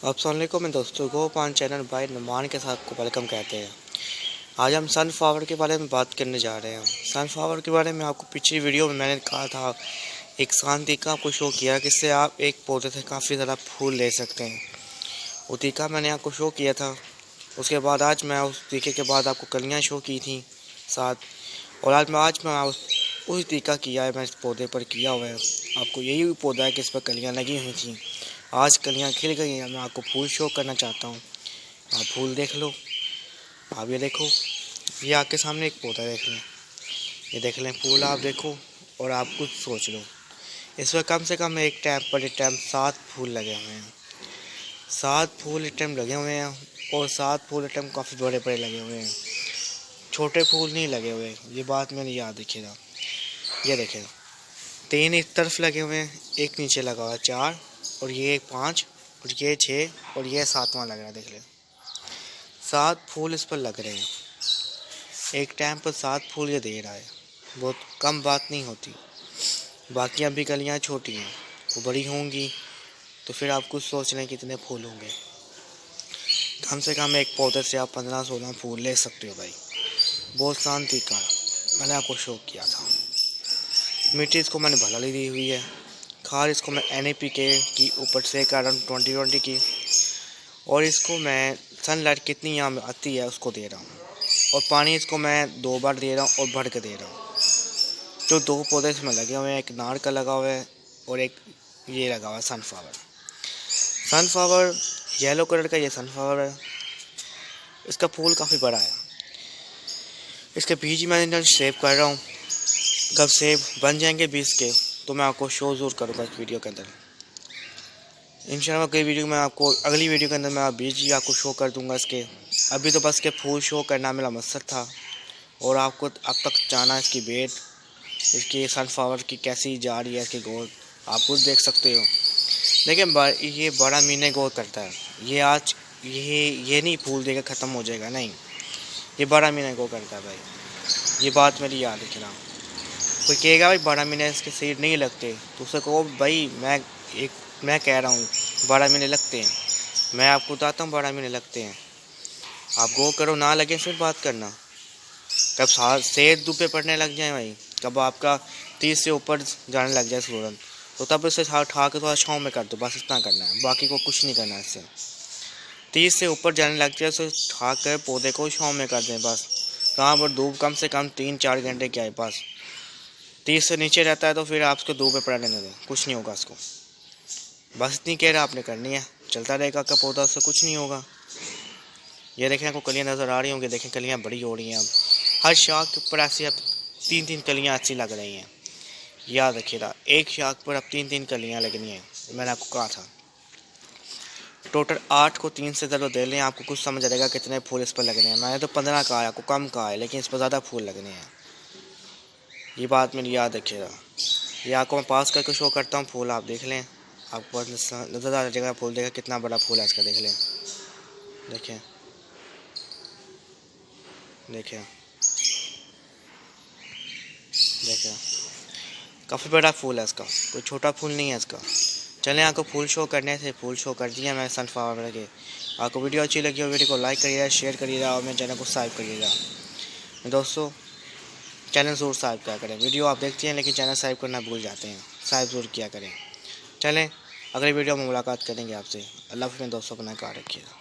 अस्सलामुअलैकुम दोस्तों, गो पान चैनल बाय नुमान के साथ को वेलकम कहते हैं। आज हम सनफ्लावर के बारे में बात करने जा रहे हैं। सनफ्लावर के बारे में आपको पिछली वीडियो में मैंने कहा था, एक शांत तरीका आपको शो किया कि इससे आप एक पौधे से काफ़ी ज़्यादा फूल ले सकते हैं। वो तरीका मैंने आपको शो किया था। उसके बाद आज मैं उस तरीके के बाद आपको कलियाँ शो की थी साथ, और आज मैं उस तरीका किया है, मैं इस पौधे पर किया हुआ है। आपको यही पौधा है कि इस पर कलियाँ लगी हुई थी, आज कलियाँ खिल गई हैं। मैं आपको फूल शो करना चाहता हूँ। आप फूल देख लो। आप ये देखो, ये आपके सामने एक पौधा देख लें, ये देख लें फूल आप देखो, और आप कुछ सोच लो। इस पर कम से कम एक टाइम पर 7 फूल लगे हुए हैं। 7 फूल इस टाइम लगे हुए हैं, और 7 फूल इस टाइम काफ़ी बड़े बड़े लगे हुए हैं, छोटे फूल नहीं लगे हुए। ये बात मैंने याद रखिएगा। ये देखें, 3 इस तरफ लगे हुए हैं, एक नीचे लगा हुआ है 4, और ये 5, और ये 6, और ये 7वां लग रहा है। देख लें, 7 फूल इस पर लग रहे हैं। एक टाइम पर 7 फूल ये दे रहा है, बहुत कम बात नहीं होती। बाकी अभी कलियाँ छोटी हैं, वो बड़ी होंगी तो फिर आप कुछ सोच लें कितने फूल होंगे। कम से कम एक पौधे से आप 15-16 फूल ले सकते हो भाई। बहुत शांति का मैंने आपको शो किया था। मिट्टी इसको मैंने भला ली हुई है। खाद इसको मैं NPK की ऊपर से कारण 2020 की, और इसको मैं सनलाइट कितनी यहाँ आती है उसको दे रहा हूँ, और पानी इसको मैं 2 बार दे रहा हूँ और भर के दे रहा हूँ। जो 2 पौधे इसमें लगे हुए हैं, एक नार का लगा हुआ है और एक ये लगा हुआ है सनफ्लावर येलो कलर का। ये सनफ्लावर है, इसका फूल काफ़ी बड़ा है। इसके बीज मैं सेव कर रहा हूँ। जब सेब बन जाएंगे बीज के तो मैं आपको शो ज़रूर करूँगा इस वीडियो के अंदर। इंशाल्लाह अगली वीडियो में अगली वीडियो के अंदर मैं बीज ही आपको शो कर दूंगा इसके। अभी तो बस के फूल शो करना मेरा मकसद था, और आपको अब तक जाना इसकी वेट, इसकी सनफ्लावर की कैसी जा रही है, इसकी ग्रोथ आप खुद देख सकते हो। लेकिन ये बड़ा महीने ग्रोथ करता है। ये आज ये नहीं फूल देकर ख़त्म हो जाएगा, नहीं, ये बड़ा महीने ग्रो करता है भाई। ये बात मेरी याद रखना। कोई कहेगा भाई 12 महीने इसके सीड नहीं लगते, तो उसे कहो भाई मैं कह रहा हूँ 12 महीने लगते हैं। मैं आपको बताता हूँ 12 महीने लगते हैं। आप गो करो, ना लगे फिर बात करना। कब सेब धूप पे पड़ने लग जाए भाई, कब आपका 30 से ऊपर जाने लग जाए सूरज, तो तब इसे उठा के थोड़ा छाँव में कर दो, बस इतना करना है, बाकी को कुछ नहीं करना है। इससे 30 से ऊपर जाने लग जाए तो उठा कर पौधे को छाँव में कर दें बस। कहाँ पर धूप कम से कम 3-4 घंटे की आए, बस 30 से नीचे रहता है तो फिर आप उसको धूप पे पड़ा रहने दें, कुछ नहीं होगा उसको। बस इतनी केयर आपने करनी है, चलता रहेगा का पौधा, उससे कुछ नहीं होगा। ये देखें, आपको कलियाँ नज़र आ रही होंगी, देखें कलियाँ बड़ी हो रही हैं। अब हर शाख के ऊपर ऐसी अब 3-3 कलियाँ अच्छी लग रही हैं। याद रखिएगा, एक शाख पर अब 3-3 कलियाँ लगनी हैं। मैंने आपको कहा था टोटल 8 को 3 से ज़रूर दे लें, आपको कुछ समझ आएगा कितने फूल इस पर लगने हैं। मैंने तो 15 कहा है, आपको कम कहा है, लेकिन इस पर ज़्यादा फूल लगने हैं। ये बात मेरी याद रखिएगा। ये आपको मैं पास करके शो करता हूँ फूल, आप देख लें, आपको नज़र आ जाएगा फूल। देखा कितना बड़ा फूल है इसका, देख लें, देखें देखें देखें, काफ़ी बड़ा फूल है इसका, कोई छोटा फूल नहीं है इसका। चलें, आपको फूल शो करने थे, फूल शो कर दिया मैं सनफ्लावर के। आपको वीडियो अच्छी लगी हो, वीडियो को लाइक करिएगा, शेयर करिएगा, और मेरे चैनल को सब्सक्राइब करिएगा। दोस्तों, चैनल ज़रूर सब्सक्राइब किया करें। वीडियो आप देखते हैं लेकिन चैनल सब्सक्राइब करना भूल जाते हैं, सब्सक्राइब ज़रूर किया करें। चलें, अगली वीडियो में मुलाकात करेंगे आपसे। अल्लाह हाफ़िज़ दोस्तों, अपना ख्याल रखिएगा।